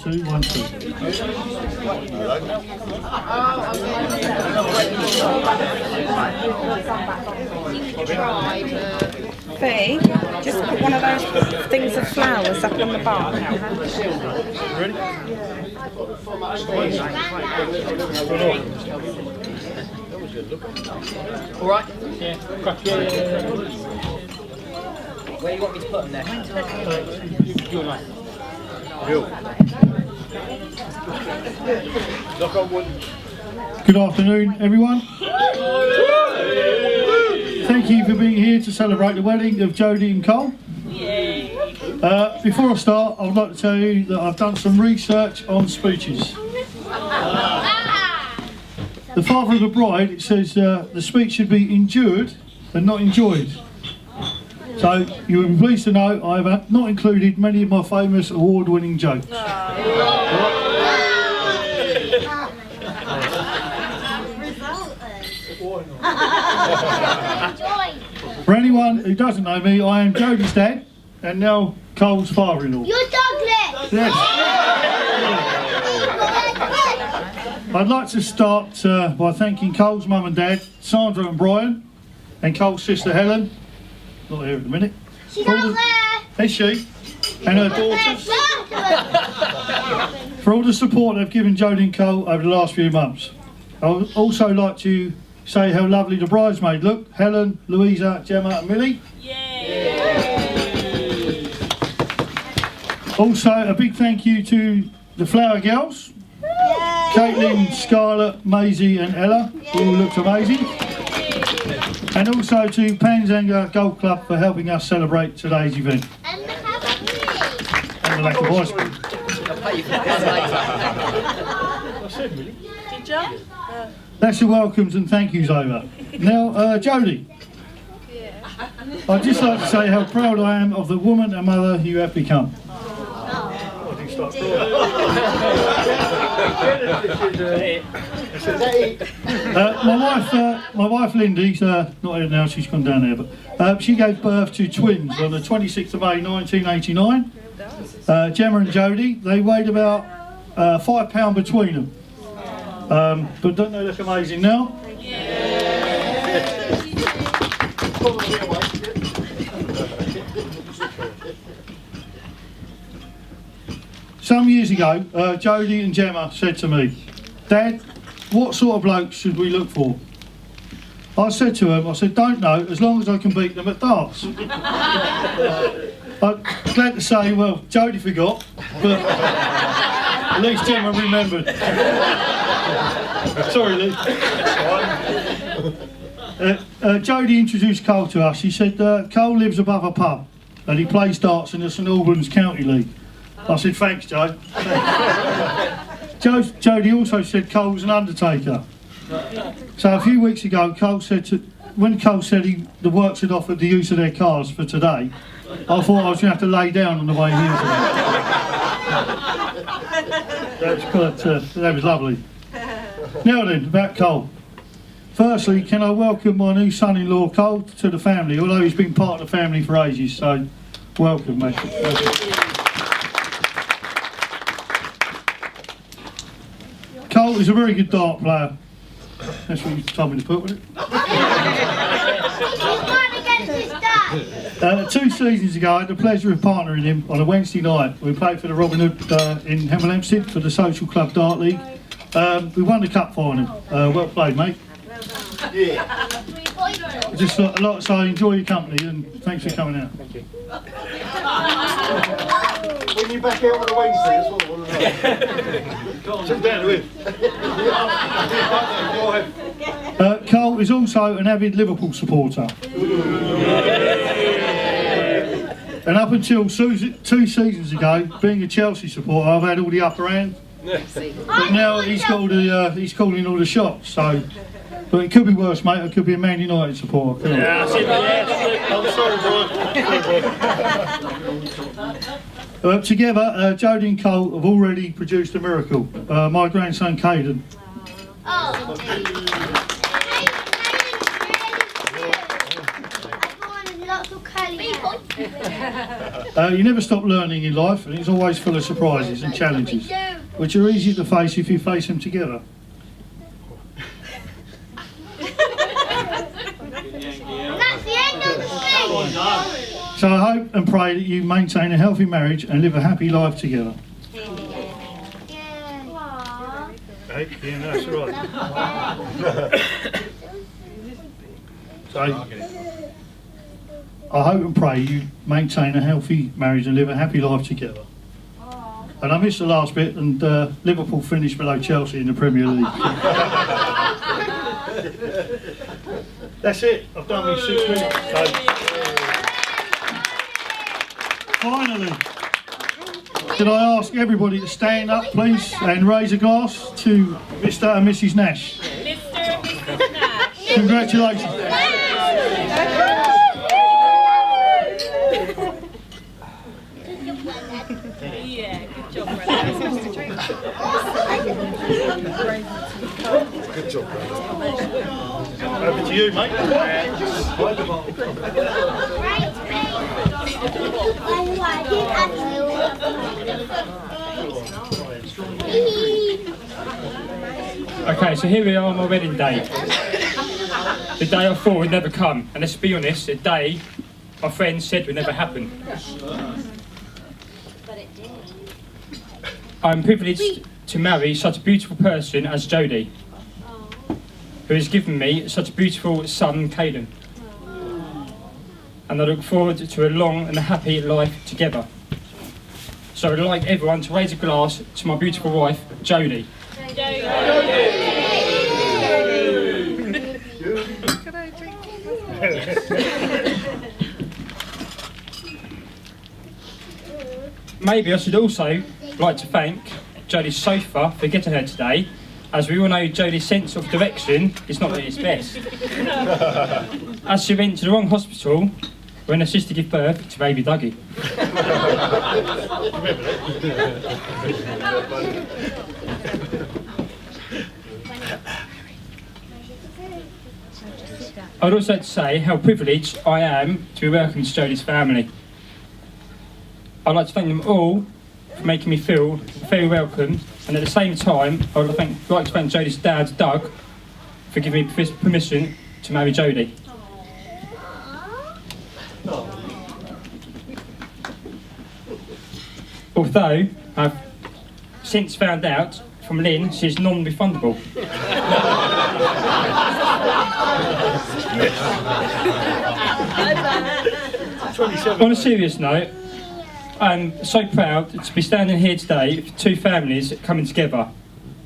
2, 1, 2. B, just put one of those things of flowers up on the bar. Ready? All right? Yeah. Where you want me to put them there? Good afternoon, everyone. Thank you for being here to celebrate the wedding of Jodie and Cole. Before I start, I would like to tell you that I've done some research on speeches. The father of the bride, it says the speech should be endured and not enjoyed. So you will be pleased to know I have not included many of my famous award-winning jokes. For anyone who doesn't know me, I am Jodie's dad and now Cole's father-in-law. You're Douglas! Yes. I'd like to start by thanking Cole's mum and dad, Sandra and Brian, and Cole's sister Helen, not here at the minute. She's out there! Is she? And her daughters. For all the support they've given Jodie and Cole over the last few months. I would also like to say how lovely the bridesmaids look. Helen, Louisa, Gemma and Millie. Yay! Also a big thank you to the Flower Girls. Caitlin, Scarlett, Maisie and Ella, who all looked amazing. And also to Panzanger Golf Club for helping us celebrate today's event. And the cafe. And the lack of ice cream. Did you? That's the welcomes and thank yous over. Now, Jodie, I'd just like to say how proud I am of the woman and mother you have become. My wife Lindy's not here now, she's gone down there, but she gave birth to twins on the 26th of May 1989. Gemma and Jodie, they weighed about £5 between them. But don't they look amazing now? Some years ago, Jodie and Gemma said to me, "Dad, what sort of blokes should we look for?" I said to them, "Don't know, as long as I can beat them at darts." I'm glad to say, well, Jodie forgot, but at least Gemma remembered. Sorry, Lee. Jodie introduced Cole to us. She said, Cole lives above a pub and he plays darts in the St Albans County League. I said, thanks, Joe. Jodie also said Cole's an undertaker. So a few weeks ago, when Cole said the works had offered the use of their cars for today, I thought I was going to have to lay down on the way here today. That was lovely. Now then, about Cole. Firstly, can I welcome my new son-in-law, Cole, to the family, although he's been part of the family for ages, so welcome, mate. Welcome. Cole is a very good dart player. That's what you told me to put, wasn't it? He's against his dad. 2 seasons ago, I had the pleasure of partnering him on a Wednesday night. We played for the Robin Hood in Hemel Hempstead for the Social Club Dart League. We won the cup final. Well played, mate. Yeah. Just a lot, so I enjoy your company and thanks for coming out. Thank you. When you back out on a Wednesday as well, sit down with. Cole is also an avid Liverpool supporter. And up until 2 seasons ago, being a Chelsea supporter, I've had all the upper hand. But now he's calling all the shots. So, but it could be worse, mate. It could be a Man United supporter. Yeah, I'm sorry, boy. Together, Jodie and Cole have already produced a miracle. My grandson, Caden. Oh. Everyone has lots of colours You never stop learning in life, and it's always full of surprises and challenges, which are easy to face if you face them together. That's the end of the speech. So I hope and pray that you maintain a healthy marriage and live a happy life together. Hey, yeah, that's right. So, I hope and pray you maintain a healthy marriage and live a happy life together. And I missed the last bit, and Liverpool finished below Chelsea in the Premier League. That's it. I've done my 6 minutes. So, finally, could I ask everybody to stand up, please, and raise a glass to Mr. and Mrs. Nash. Mr. and Mrs. Nash. Congratulations. Yeah, good job, brother. Good job, brother. Over to you, mate. Okay, so here we are on my wedding day. The day I thought would never come, and let's be honest, the day my friends said would never happen. I'm privileged to marry such a beautiful person as Jodie, who has given me such a beautiful son, Caden. And I look forward to a long and happy life together. So I'd like everyone to raise a glass to my beautiful wife, Jodie. Maybe I should also like to thank Jodie's sofa for getting her today, as we all know Jodie's sense of direction is not at its best. As she went to the wrong hospital when her sister gave birth to baby Dougie. I'd also like to say how privileged I am to be welcomed to Jodie's family. I'd like to thank them all for making me feel very welcome, and at the same time I would like to thank Jodie's dad, Doug, for giving me permission to marry Jodie. Although I've since found out from Lynn she's non-refundable. On a serious note, I'm so proud to be standing here today for two families coming together.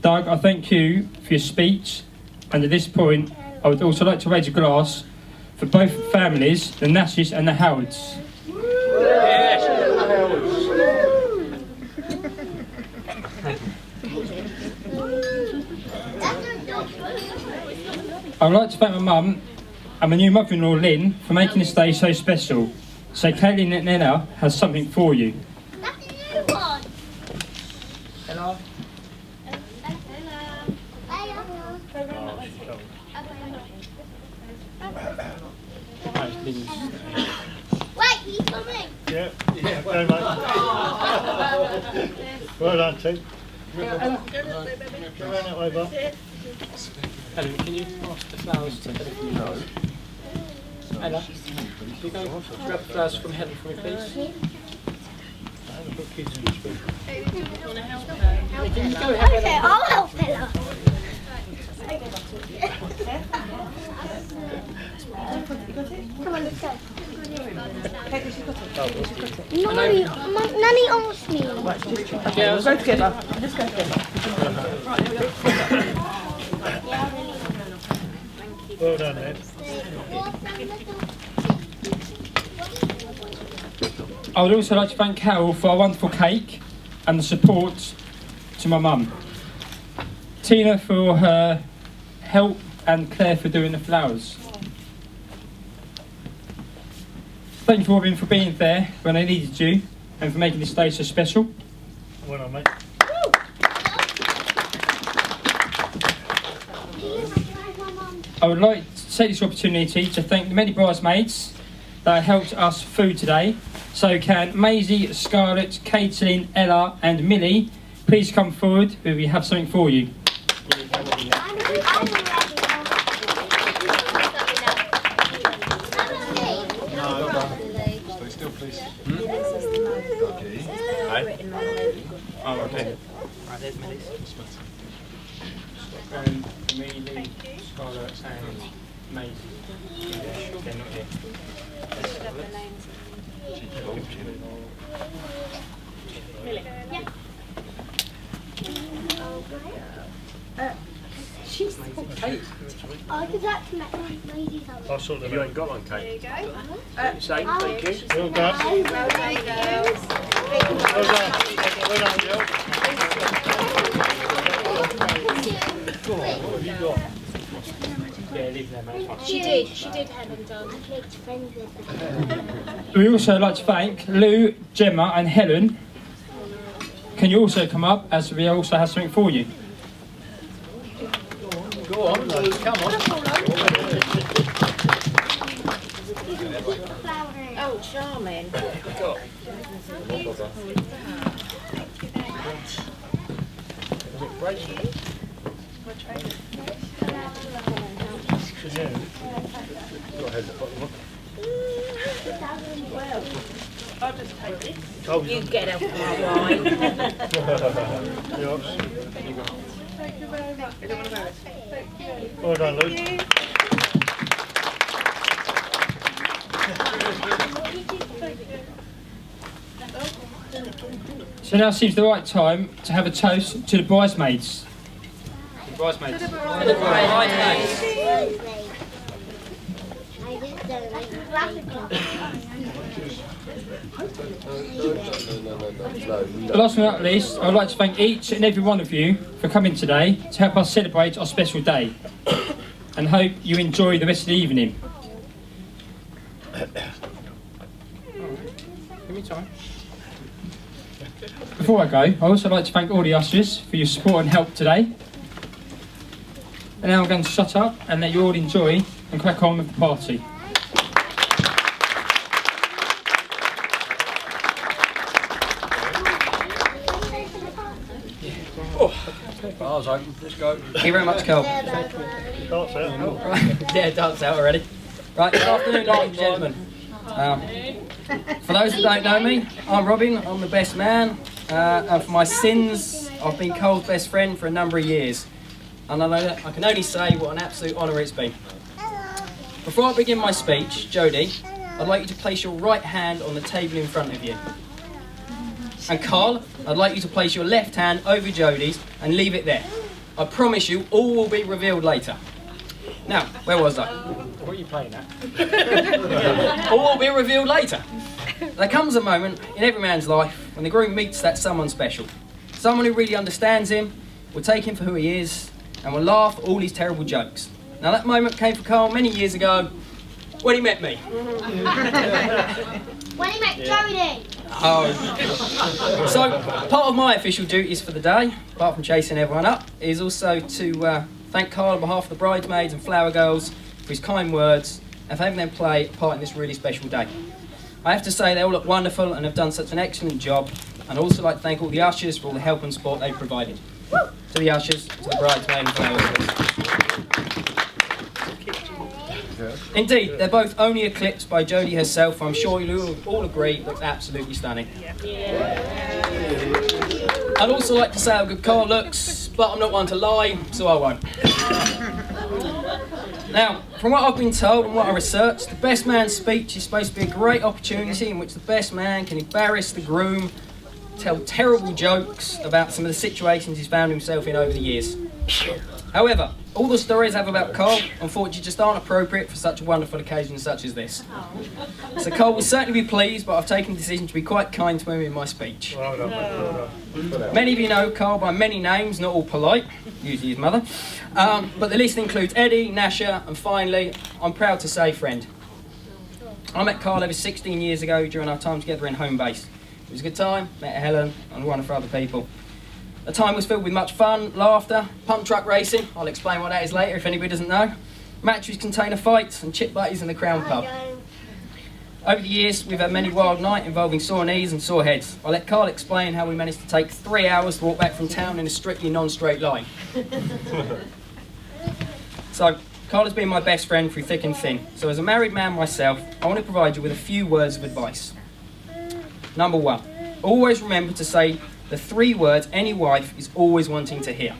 Doug, I thank you for your speech, and at this point I would also like to raise a glass for both families, the Nashes and the Howards. I would like to thank my mum and my new mother-in-law Lynn for making this day so special. So Caitlin and Nella has something for you. That's a new one. Hello. Wait, he's coming. Yeah, go, mate. Well done, Tim. Go around that way, Bob. Helen, can you pass the flowers to Helen from you? No. Ella, can you go grab the flowers from Helen for me, please? Mommy, okay, I'll help Ella. Come on, let's go. Nanny asked me. Yeah, We'll go together. Let's go together. Well done, Ed. I would also like to thank Carol for a wonderful cake and the support to my mum. Tina for her help and Claire for doing the flowers. Thank you for being there when I needed you and for making this day so special. Well done, mate. I would like to take this opportunity to thank the many bridesmaids that helped us through today. So can Maisie, Scarlett, Caitlin, Ella and Millie please come forward where we have something for you. Stay still, please. Oh, okay. Right, there's Millie. Millie, Scarlett and Maisie. They're not here. I could actually make Maisie something. I'll sort them You out. ain't got one, Kate. There you go. Say thank you. Well done. Well done. Well done, girl. Yeah, leave them, mate. She did, Helen done. I played friends with them. We also like to thank Lou, Gemma and Helen. Can you also come up as we also have something for you? Go on, Lou, come on. Oh, charming. You get out of my wine. Well done, Luke. So now seems the right time to have a toast to the bridesmaids. The bridesmaids. Last but not least, I would like to thank each and every one of you for coming today to help us celebrate our special day, and hope you enjoy the rest of the evening. Give me time. Before I go, I also like to thank all the ushers for your support and help today. And now I'm going to shut up and let you all enjoy and crack on with the party. Bars open, let's go. Thank you very much, Carl. Darts out. Yeah, dance out already. Right, good afternoon, ladies and gentlemen. For those who don't know me, I'm Robin, I'm the best man, and for my sins, I've been Cole's best friend for a number of years. And I can only say what an absolute honour it's been. Before I begin my speech, Jodie, I'd like you to place your right hand on the table in front of you. And Carl, I'd like you to place your left hand over Jodie's and leave it there. I promise you, all will be revealed later. Now, where was I? What are you playing at? All will be revealed later. There comes a moment in every man's life when the groom meets that someone special. Someone who really understands him, will take him for who he is, and will laugh at all his terrible jokes. Now that moment came for Carl many years ago when he met me. When he met Jodie. Oh. So, part of my official duties for the day, apart from chasing everyone up, is also to thank Carl on behalf of the bridesmaids and flower girls for his kind words and for having them play a part in this really special day. I have to say they all look wonderful and have done such an excellent job, and I'd also like to thank all the ushers for all the help and support they provided. To the ushers, to the bridesmaids and flower girls. Indeed, they're both only eclipsed by Jodie herself. I'm sure you'll all agree looks absolutely stunning. I'd also like to say how good Carl looks, but I'm not one to lie, so I won't. Now, from what I've been told and what I researched, the best man's speech is supposed to be a great opportunity in which the best man can embarrass the groom, tell terrible jokes about some of the situations he's found himself in over the years. However, all the stories I have about Carl, unfortunately, just aren't appropriate for such a wonderful occasion such as this. So Carl will certainly be pleased, but I've taken the decision to be quite kind to him in my speech. Well done, mate. Well done. Many of you know Carl by many names, not all polite, usually his mother. But the list includes Eddie, Nasha, and finally, I'm proud to say, friend. I met Carl over 16 years ago during our time together in home base. It was a good time, met Helen and one of other people. The time was filled with much fun, laughter, pump truck racing, I'll explain what that is later if anybody doesn't know, matches, container fights and chip butties in the Crown pub. Over the years, we've had many wild nights involving sore knees and sore heads. I'll let Carl explain how we managed to take 3 hours to walk back from town in a strictly non-straight line. So, Carl has been my best friend through thick and thin. So as a married man myself, I want to provide you with a few words of advice. Number 1, always remember to say the 3 words any wife is always wanting to hear.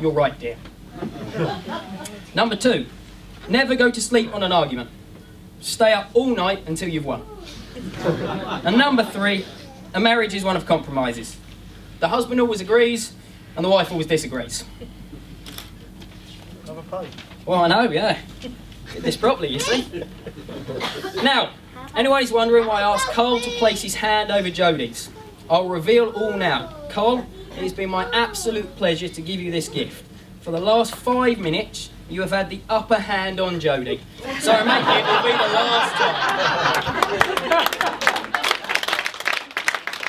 You're right, dear. Number 2, never go to sleep on an argument. Stay up all night until you've won. And number 3, a marriage is one of compromises. The husband always agrees, and the wife always disagrees. Well, I know, yeah. Did this properly, you see. Now, anyone who's wondering why I asked Carl to place his hand over Jodie's, I'll reveal all now. Carl, it has been my absolute pleasure to give you this gift. For the last 5 minutes, you have had the upper hand on Jodie. So I make it will be the last time.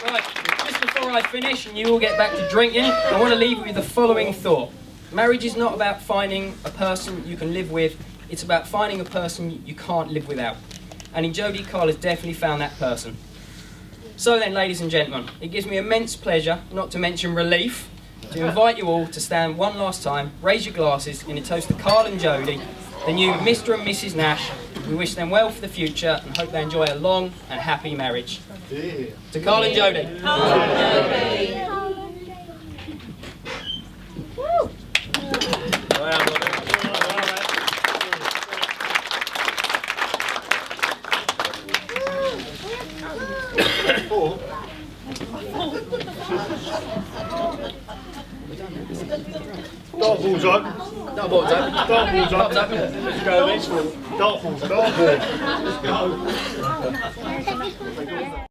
Right, just before I finish and you all get back to drinking, I want to leave you with the following thought. Marriage is not about finding a person you can live with, it's about finding a person you can't live without. And in Jodie, Carl has definitely found that person. So then, ladies and gentlemen, it gives me immense pleasure, not to mention relief, to invite you all to stand one last time, raise your glasses in a toast to Carl and Jodie, the new Mr. and Mrs. Nash. We wish them well for the future and hope they enjoy a long and happy marriage. Yeah. To Carl and Jodie. Dartboard's open. Dartboard's open. Dartboard's Dartboard's open. open. Let's go, Dartboard. Let's go.